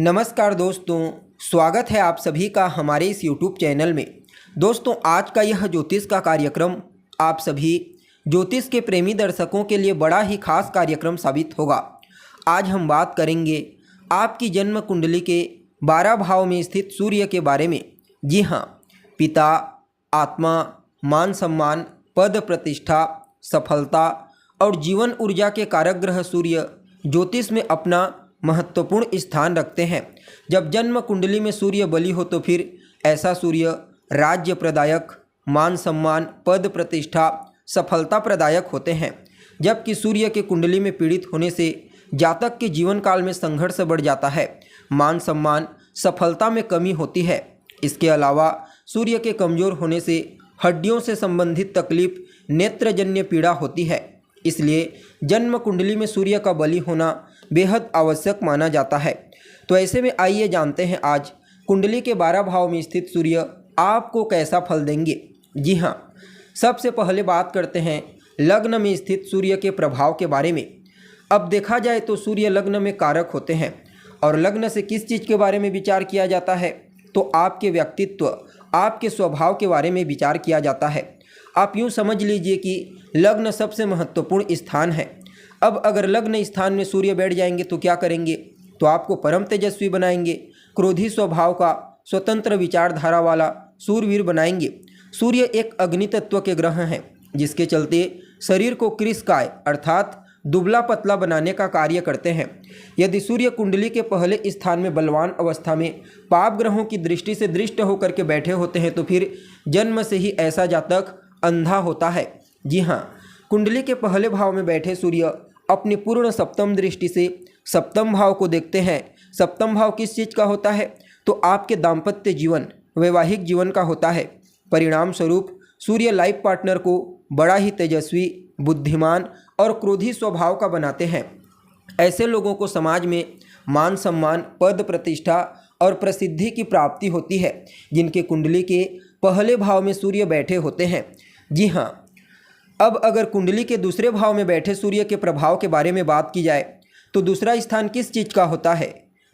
नमस्कार दोस्तों, स्वागत है आप सभी का हमारे इस YouTube चैनल में। दोस्तों, आज का यह ज्योतिष का कार्यक्रम आप सभी ज्योतिष के प्रेमी दर्शकों के लिए बड़ा ही खास कार्यक्रम साबित होगा। आज हम बात करेंगे आपकी जन्म कुंडली के 12 भाव में स्थित सूर्य के बारे में। जी हाँ, पिता, आत्मा, मान सम्मान, पद प्रतिष्ठा, सफलता और जीवन ऊर्जा के कारक ग्रह सूर्य ज्योतिष में अपना महत्वपूर्ण स्थान रखते हैं। जब जन्म कुंडली में सूर्य बली हो तो फिर ऐसा सूर्य राज्य प्रदायक, मान सम्मान, पद प्रतिष्ठा, सफलता प्रदायक होते हैं। जबकि सूर्य के कुंडली में पीड़ित होने से जातक के जीवन काल में संघर्ष बढ़ जाता है, मान सम्मान, सफलता में कमी होती है। इसके अलावा सूर्य के कमज़ोर होने से हड्डियों से संबंधित तकलीफ, नेत्रजन्य पीड़ा होती है। इसलिए जन्म कुंडली में सूर्य का बली होना बेहद आवश्यक माना जाता है। तो ऐसे में आइए जानते हैं आज कुंडली के 12 भाव में स्थित सूर्य आपको कैसा फल देंगे। जी हाँ, सबसे पहले बात करते हैं लग्न में स्थित सूर्य के प्रभाव के बारे में। अब देखा जाए तो सूर्य लग्न में कारक होते हैं और लग्न से किस चीज़ के बारे में विचार किया जाता है, तो आपके व्यक्तित्व, आपके स्वभाव के बारे में विचार किया जाता है। आप यूँ समझ लीजिए कि लग्न सबसे महत्वपूर्ण स्थान है। अब अगर लग्न स्थान में सूर्य बैठ जाएंगे तो क्या करेंगे, तो आपको परम तेजस्वी बनाएंगे, क्रोधी स्वभाव का, स्वतंत्र विचारधारा वाला सूरवीर बनाएंगे। सूर्य एक अग्नि तत्व के ग्रह हैं, जिसके चलते शरीर को कृशकाय अर्थात दुबला पतला बनाने का कार्य करते हैं। यदि सूर्य कुंडली के पहले स्थान में बलवान अवस्था में पाप ग्रहों की दृष्टि से दृष्ट होकर के बैठे होते हैं तो फिर जन्म से ही ऐसा जातक अंधा होता है। जी हाँ, कुंडली के पहले भाव में बैठे सूर्य अपनी पूर्ण सप्तम दृष्टि से सप्तम भाव को देखते हैं। सप्तम भाव किस चीज़ का होता है, तो आपके दाम्पत्य जीवन, वैवाहिक जीवन का होता है। परिणाम स्वरूप सूर्य लाइफ पार्टनर को बड़ा ही तेजस्वी, बुद्धिमान और क्रोधी स्वभाव का बनाते हैं। ऐसे लोगों को समाज में मान सम्मान, पद प्रतिष्ठा और प्रसिद्धि की प्राप्ति होती है, जिनके कुंडली के पहले भाव में सूर्य बैठे होते हैं। जी हाँ, अब अगर कुंडली के दूसरे भाव में बैठे सूर्य के प्रभाव के बारे में बात की जाए तो दूसरा स्थान किस चीज़ का होता है,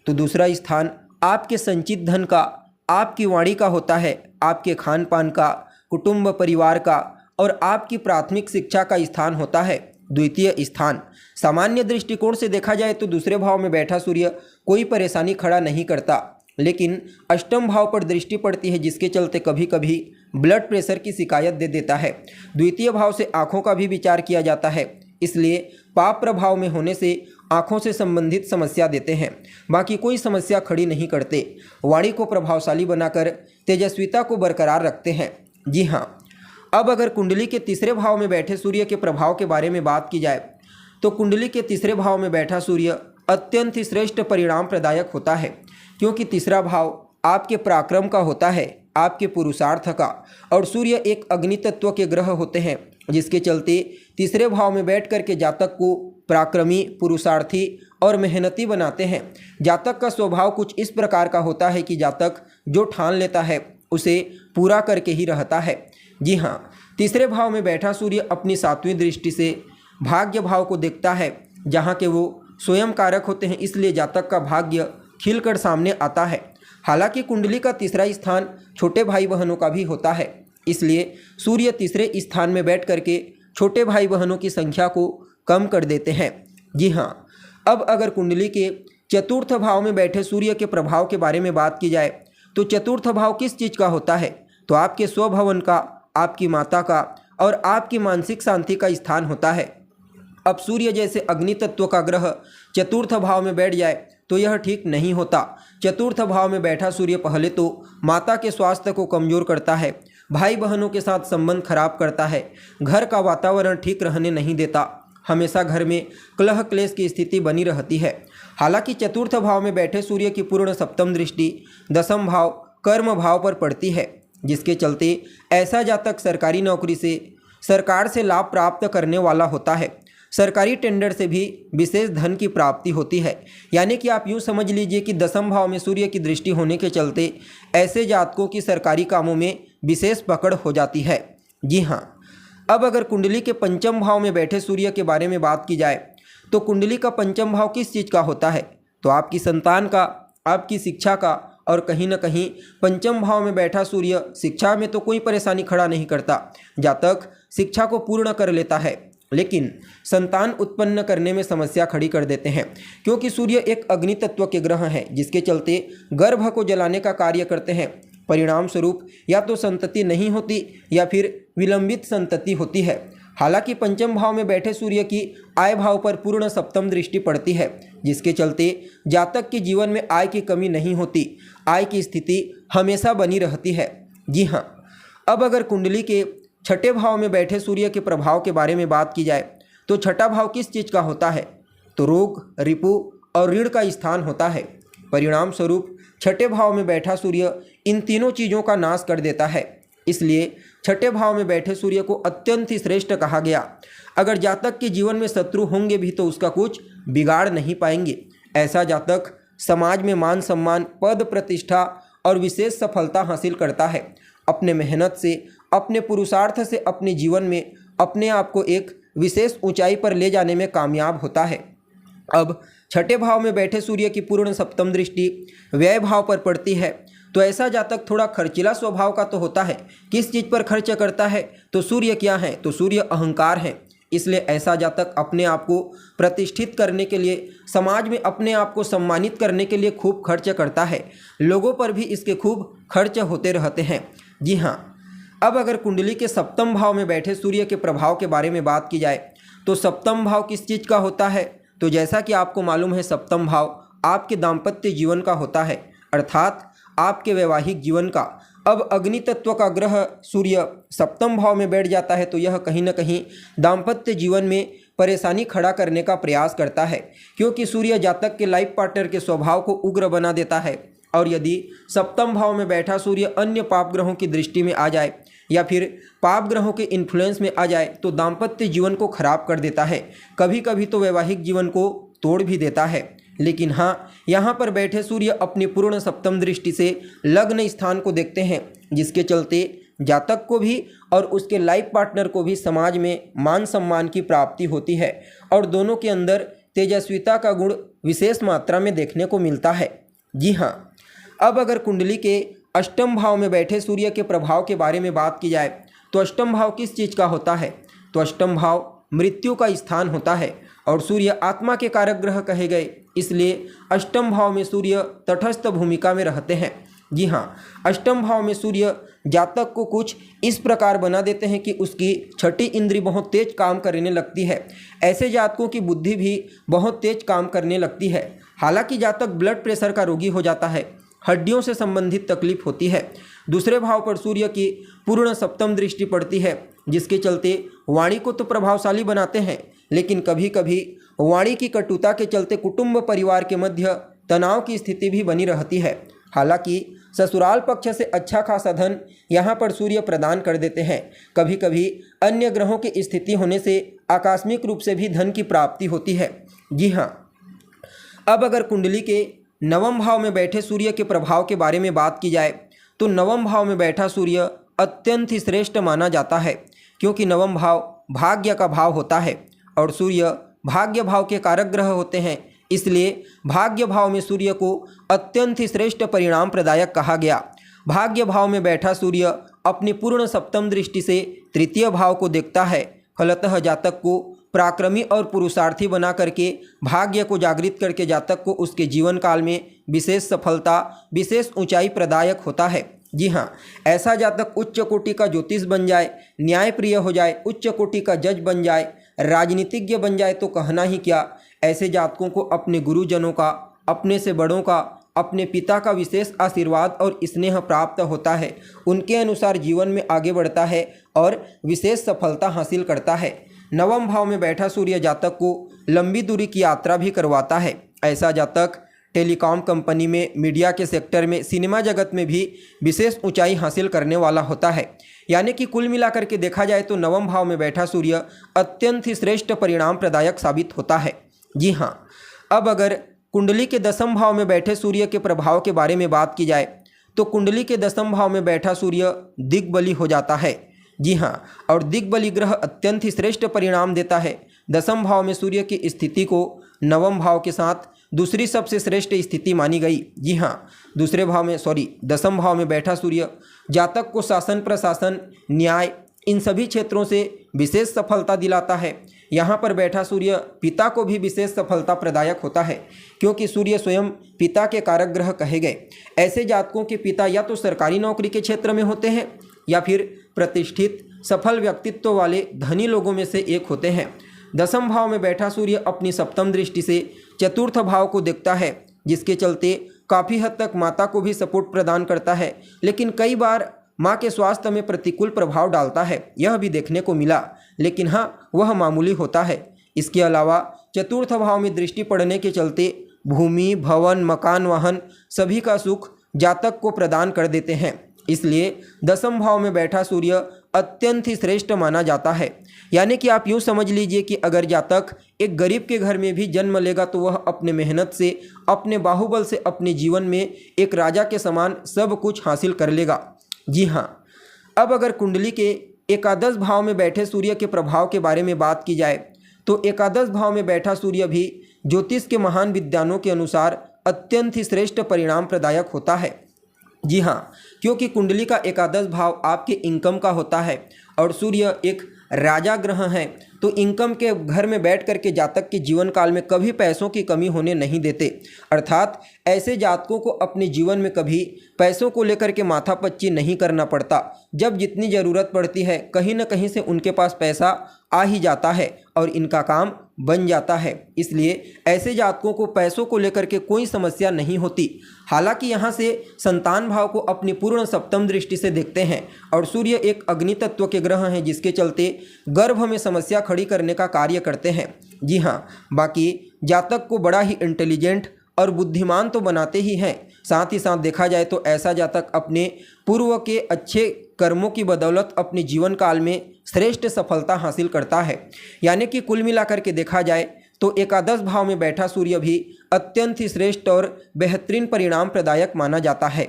तो दूसरा स्थान आपके संचित धन का, आपकी वाणी का होता है, आपके खान पान का, कुटुंब परिवार का और आपकी प्राथमिक शिक्षा का स्थान होता है। द्वितीय स्थान सामान्य दृष्टिकोण से देखा जाए तो दूसरे भाव में बैठा सूर्य कोई परेशानी खड़ा नहीं करता, लेकिन अष्टम भाव पर दृष्टि पड़ती है, जिसके चलते कभी कभी ब्लड प्रेशर की शिकायत दे देता है। द्वितीय भाव से आँखों का भी विचार किया जाता है, इसलिए पाप प्रभाव में होने से आँखों से संबंधित समस्या देते हैं, बाकी कोई समस्या खड़ी नहीं करते। वाणी को प्रभावशाली बनाकर तेजस्विता को बरकरार रखते हैं। जी हाँ, अब अगर कुंडली के तीसरे भाव में बैठे सूर्य के प्रभाव के बारे में बात की जाए तो कुंडली के तीसरे भाव में बैठा सूर्य अत्यंत ही श्रेष्ठ परिणाम प्रदायक होता है, क्योंकि तीसरा भाव आपके पराक्रम का होता है, आपके पुरुषार्थ का, और सूर्य एक अग्नि तत्व के ग्रह होते हैं, जिसके चलते तीसरे भाव में बैठ करके जातक को पराक्रमी, पुरुषार्थी और मेहनती बनाते हैं। जातक का स्वभाव कुछ इस प्रकार का होता है कि जातक जो ठान लेता है उसे पूरा करके ही रहता है। जी हाँ, तीसरे भाव में बैठा सूर्य अपनी 7वीं दृष्टि से भाग्य भाव को देखता है, जहाँ के वो स्वयं कारक होते हैं, इसलिए जातक का भाग्य खिलकर सामने आता है। हालांकि कुंडली का तीसरा स्थान छोटे भाई बहनों का भी होता है, इसलिए सूर्य तीसरे स्थान में बैठ करके छोटे भाई बहनों की संख्या को कम कर देते हैं। जी हाँ, अब अगर कुंडली के चतुर्थ भाव में बैठे सूर्य के प्रभाव के बारे में बात की जाए तो चतुर्थ भाव किस चीज़ का होता है, तो आपके स्वभवन का, आपकी माता का और आपकी मानसिक शांति का स्थान होता है। अब सूर्य जैसे अग्नि तत्व का ग्रह चतुर्थ भाव में बैठ जाए तो यह ठीक नहीं होता। चतुर्थ भाव में बैठा सूर्य पहले तो माता के स्वास्थ्य को कमज़ोर करता है, भाई बहनों के साथ संबंध खराब करता है, घर का वातावरण ठीक रहने नहीं देता, हमेशा घर में कलह क्लेश की स्थिति बनी रहती है। हालांकि चतुर्थ भाव में बैठे सूर्य की पूर्ण सप्तम दृष्टि दसम भाव कर्म भाव पर पड़ती है, जिसके चलते ऐसा जातक सरकारी नौकरी से, सरकार से लाभ प्राप्त करने वाला होता है। सरकारी टेंडर से भी विशेष धन की प्राप्ति होती है। यानी कि आप यूँ समझ लीजिए कि दसम भाव में सूर्य की दृष्टि होने के चलते ऐसे जातकों की सरकारी कामों में विशेष पकड़ हो जाती है। जी हाँ, अब अगर कुंडली के पंचम भाव में बैठे सूर्य के बारे में बात की जाए तो कुंडली का पंचम भाव किस चीज़ का होता है, तो आपकी संतान का, आपकी शिक्षा का, और कहीं न कहीं पंचम भाव में बैठा सूर्य शिक्षा में तो कोई परेशानी खड़ा नहीं करता, जातक शिक्षा को पूर्ण कर लेता है, लेकिन संतान उत्पन्न करने में समस्या खड़ी कर देते हैं, क्योंकि सूर्य एक अग्नि तत्व के ग्रह हैं, जिसके चलते गर्भ को जलाने का कार्य करते हैं। परिणाम स्वरूप या तो संतति नहीं होती या फिर विलंबित संतति होती है। हालांकि पंचम भाव में बैठे सूर्य की आय भाव पर पूर्ण सप्तम दृष्टि पड़ती है, जिसके चलते जातक के जीवन में आय की कमी नहीं होती, आय की स्थिति हमेशा बनी रहती है। जी हाँ, अब अगर कुंडली के छठे भाव में बैठे सूर्य के प्रभाव के बारे में बात की जाए तो छठा भाव किस चीज़ का होता है? तो रोग, रिपु और ऋण का स्थान होता है। परिणाम स्वरूप छठे भाव में बैठा सूर्य इन तीनों चीज़ों का नाश कर देता है। इसलिए छठे भाव में बैठे सूर्य को अत्यंत ही श्रेष्ठ कहा गया। अगर जातक के जीवन में शत्रु होंगे भी तो उसका कुछ बिगाड़ नहीं पाएंगे। ऐसा जातक समाज में मान सम्मान, पद प्रतिष्ठा और विशेष सफलता हासिल करता है। अपने मेहनत से, अपने पुरुषार्थ से अपने जीवन में अपने आप को एक विशेष ऊंचाई पर ले जाने में कामयाब होता है। अब छठे भाव में बैठे सूर्य की पूर्ण सप्तम दृष्टि व्यय भाव पर पड़ती है, तो ऐसा जातक थोड़ा खर्चीला स्वभाव का तो होता है। किस चीज़ पर खर्च करता है? तो सूर्य क्या है? तो सूर्य अहंकार है। इसलिए ऐसा जातक अपने आप को प्रतिष्ठित करने के लिए, समाज में अपने आप को सम्मानित करने के लिए खूब खर्च करता है। लोगों पर भी इसके खूब खर्च होते रहते हैं। जी हाँ, अब अगर कुंडली के सप्तम भाव में बैठे सूर्य के प्रभाव के बारे में बात की जाए तो सप्तम भाव किस चीज़ का होता है? तो जैसा कि आपको मालूम है, सप्तम भाव आपके दाम्पत्य जीवन का होता है, अर्थात आपके वैवाहिक जीवन का। अब अग्नि तत्व का ग्रह सूर्य सप्तम भाव में बैठ जाता है तो यह कहीं न कहीं दाम्पत्य जीवन में परेशानी खड़ा करने का प्रयास करता है, क्योंकि सूर्य जातक के लाइफ पार्टनर के स्वभाव को उग्र बना देता है। और यदि सप्तम भाव में बैठा सूर्य अन्य पाप ग्रहों की दृष्टि में आ जाए या फिर पाप ग्रहों के इन्फ्लुएंस में आ जाए तो दाम्पत्य जीवन को खराब कर देता है, कभी कभी तो वैवाहिक जीवन को तोड़ भी देता है। लेकिन हाँ, यहाँ पर बैठे सूर्य अपनी पूर्ण सप्तम दृष्टि से लग्न स्थान को देखते हैं, जिसके चलते जातक को भी और उसके लाइफ पार्टनर को भी समाज में मान सम्मान की प्राप्ति होती है और दोनों के अंदर तेजस्विता का गुण विशेष मात्रा में देखने को मिलता है। जी हाँ, अब अगर कुंडली के अष्टम भाव में बैठे सूर्य के प्रभाव के बारे में बात की जाए तो अष्टम भाव किस चीज़ का होता है? तो अष्टम भाव मृत्यु का स्थान होता है और सूर्य आत्मा के कारक ग्रह कहे गए, इसलिए अष्टम भाव में सूर्य तटस्थ भूमिका में रहते हैं। जी हाँ, अष्टम भाव में सूर्य जातक को कुछ इस प्रकार बना देते हैं कि उसकी छठी इंद्री बहुत तेज काम करने लगती है। ऐसे जातकों की बुद्धि भी बहुत तेज काम करने लगती है। हालांकि जातक ब्लड प्रेशर का रोगी हो जाता है, हड्डियों से संबंधित तकलीफ होती है। दूसरे भाव पर सूर्य की पूर्ण सप्तम दृष्टि पड़ती है, जिसके चलते वाणी को तो प्रभावशाली बनाते हैं, लेकिन कभी कभी वाणी की कटुता के चलते कुटुंब परिवार के मध्य तनाव की स्थिति भी बनी रहती है। हालांकि ससुराल पक्ष से अच्छा खासा धन यहाँ पर सूर्य प्रदान कर देते हैं। कभी कभी अन्य ग्रहों की स्थिति होने से आकस्मिक रूप से भी धन की प्राप्ति होती है। जी हाँ, अब अगर कुंडली के नवम भाव में बैठे सूर्य के प्रभाव के बारे में बात की जाए तो नवम भाव में बैठा सूर्य अत्यंत ही श्रेष्ठ माना जाता है, क्योंकि नवम भाव भाग्य का भाव होता है और सूर्य भाग्य भाव के कारक ग्रह होते हैं। इसलिए भाग्य भाव में सूर्य को अत्यंत ही श्रेष्ठ परिणाम प्रदायक कहा गया। भाग्य भाव में बैठा सूर्य अपनी पूर्ण सप्तम दृष्टि से तृतीय भाव को देखता है। फलतः जातक को पराक्रमी और पुरुषार्थी बना करके भाग्य को जागृत करके जातक को उसके जीवन काल में विशेष सफलता, विशेष ऊंचाई प्रदायक होता है। जी हाँ, ऐसा जातक उच्च कोटि का ज्योतिष बन जाए, न्यायप्रिय हो जाए, उच्च कोटि का जज बन जाए, राजनीतिज्ञ बन जाए तो कहना ही क्या। ऐसे जातकों को अपने गुरुजनों का, अपने से बड़ों का, अपने पिता का विशेष आशीर्वाद और स्नेह प्राप्त होता है। उनके अनुसार जीवन में आगे बढ़ता है और विशेष सफलता हासिल करता है। नवम भाव में बैठा सूर्य जातक को लंबी दूरी की यात्रा भी करवाता है। ऐसा जातक टेलीकॉम कंपनी में, मीडिया के सेक्टर में, सिनेमा जगत में भी विशेष ऊंचाई हासिल करने वाला होता है। यानी कि कुल मिलाकर के देखा जाए तो नवम भाव में बैठा सूर्य अत्यंत ही श्रेष्ठ परिणाम प्रदायक साबित होता है। जी हाँ, अब अगर कुंडली के दसम भाव में बैठे सूर्य के प्रभाव के बारे में बात की जाए तो कुंडली के दसम भाव में बैठा सूर्य दिग्बली हो जाता है। जी हाँ, और दिग्बली ग्रह अत्यंत ही श्रेष्ठ परिणाम देता है। दसम भाव में सूर्य की स्थिति को नवम भाव के साथ दूसरी सबसे श्रेष्ठ स्थिति मानी गई। जी हाँ, दसम भाव में बैठा सूर्य जातक को शासन प्रशासन न्याय इन सभी क्षेत्रों से विशेष सफलता दिलाता है। यहाँ पर बैठा सूर्य पिता को भी विशेष सफलता प्रदायक होता है, क्योंकि सूर्य स्वयं पिता के कारक ग्रह कहे गए। ऐसे जातकों के पिता या तो सरकारी नौकरी के क्षेत्र में होते हैं या फिर प्रतिष्ठित सफल व्यक्तित्व वाले धनी लोगों में से एक होते हैं। दसम भाव में बैठा सूर्य अपनी सप्तम दृष्टि से चतुर्थ भाव को देखता है, जिसके चलते काफ़ी हद तक माता को भी सपोर्ट प्रदान करता है, लेकिन कई बार माँ के स्वास्थ्य में प्रतिकूल प्रभाव डालता है। यह भी देखने को मिला, लेकिन हाँ, वह मामूली होता है। इसके अलावा चतुर्थ भाव में दृष्टि पड़ने के चलते भूमि भवन मकान वाहन सभी का सुख जातक को प्रदान कर देते हैं। इसलिए दसम भाव में बैठा सूर्य अत्यंत ही श्रेष्ठ माना जाता है। यानी कि आप यूँ समझ लीजिए कि अगर जातक एक गरीब के घर में भी जन्म लेगा तो वह अपने मेहनत से अपने बाहुबल से अपने जीवन में एक राजा के समान सब कुछ हासिल कर लेगा। जी हाँ, अब अगर कुंडली के एकादश भाव में बैठे सूर्य के प्रभाव के बारे में बात की जाए तो एकादश भाव में बैठा सूर्य भी ज्योतिष के महान विद्वानों के अनुसार अत्यंत ही श्रेष्ठ परिणाम प्रदायक होता है। जी हाँ, क्योंकि कुंडली का एकादश भाव आपके इनकम का होता है और सूर्य एक राजा ग्रह हैं, तो इनकम के घर में बैठ कर के जातक के जीवन काल में कभी पैसों की कमी होने नहीं देते। अर्थात ऐसे जातकों को अपने जीवन में कभी पैसों को लेकर के माथापच्ची नहीं करना पड़ता। जब जितनी ज़रूरत पड़ती है कहीं ना कहीं से उनके पास पैसा आ ही जाता है और इनका काम बन जाता है। इसलिए ऐसे जातकों को पैसों को लेकर के कोई समस्या नहीं होती। हालांकि यहाँ से संतान भाव को अपनी पूर्ण सप्तम दृष्टि से देखते हैं और सूर्य एक अग्नि तत्व के ग्रह हैं, जिसके चलते गर्भ में समस्या खड़ी करने का कार्य करते हैं। जी हाँ, बाकी जातक को बड़ा ही इंटेलिजेंट और बुद्धिमान तो बनाते ही हैं, साथ ही साथ देखा जाए तो ऐसा जातक अपने पूर्व के अच्छे कर्मों की बदौलत अपने जीवन काल में श्रेष्ठ सफलता हासिल करता है। यानी कि कुल मिलाकर के देखा जाए तो एकादश भाव में बैठा सूर्य भी अत्यंत ही श्रेष्ठ और बेहतरीन परिणाम प्रदायक माना जाता है।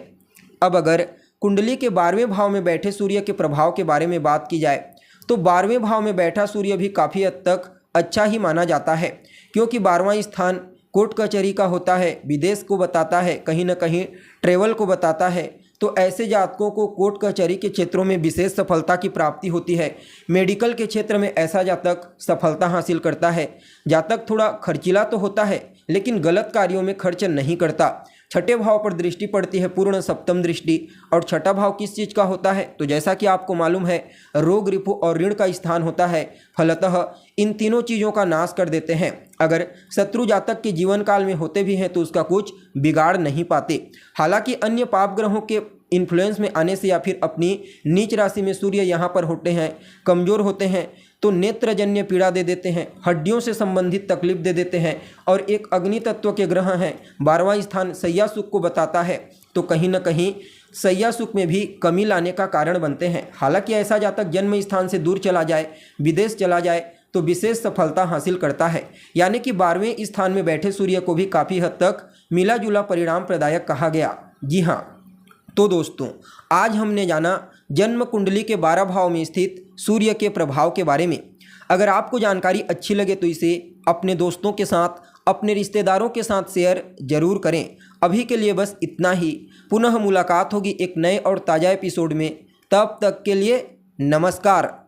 अब अगर कुंडली के 12वें भाव में बैठे सूर्य के प्रभाव के बारे में बात की जाए तो 12वें भाव में बैठा सूर्य भी काफ़ी हद तक अच्छा ही माना जाता है, क्योंकि 12वां स्थान कोर्ट कचहरी का होता है, विदेश को बताता है, कहीं ना कहीं ट्रेवल को बताता है। तो ऐसे जातकों को कोर्ट कचहरी के क्षेत्रों में विशेष सफलता की प्राप्ति होती है। मेडिकल के क्षेत्र में ऐसा जातक सफलता हासिल करता है। जातक थोड़ा खर्चीला तो होता है, लेकिन गलत कार्यों में खर्च नहीं करता। छठे भाव पर दृष्टि पड़ती है पूर्ण सप्तम दृष्टि, और छठा भाव किस चीज़ का होता है तो जैसा कि आपको मालूम है रोग रिपु और ऋण का स्थान होता है। फलतः इन तीनों चीज़ों का नाश कर देते हैं। अगर शत्रु जातक के जीवन काल में होते भी हैं तो उसका कुछ बिगाड़ नहीं पाते। हालांकि अन्य पाप ग्रहों के इन्फ्लुएंस में आने से या फिर अपनी नीच राशि में सूर्य यहाँ पर होते हैं, कमज़ोर होते हैं, तो नेत्रजन्य पीड़ा दे देते हैं, हड्डियों से संबंधित तकलीफ दे देते हैं। और एक अग्नि तत्व के ग्रह हैं, 12वां स्थान शैया सुख को बताता है, तो कहीं ना कहीं शैया सुख में भी कमी लाने का कारण बनते हैं। हालांकि ऐसा जातक जन्म स्थान से दूर चला जाए, विदेश चला जाए तो विशेष सफलता हासिल करता है। यानी कि 12वें स्थान में बैठे सूर्य को भी काफ़ी हद तक मिला जुला परिणाम प्रदायक कहा गया। जी हाँ, तो दोस्तों आज हमने जाना जन्म कुंडली के 12 भाव में स्थित सूर्य के प्रभाव के बारे में। अगर आपको जानकारी अच्छी लगे तो इसे अपने दोस्तों के साथ, अपने रिश्तेदारों के साथ शेयर जरूर करें। अभी के लिए बस इतना ही। पुनः मुलाकात होगी एक नए और ताज़ा एपिसोड में। तब तक के लिए नमस्कार।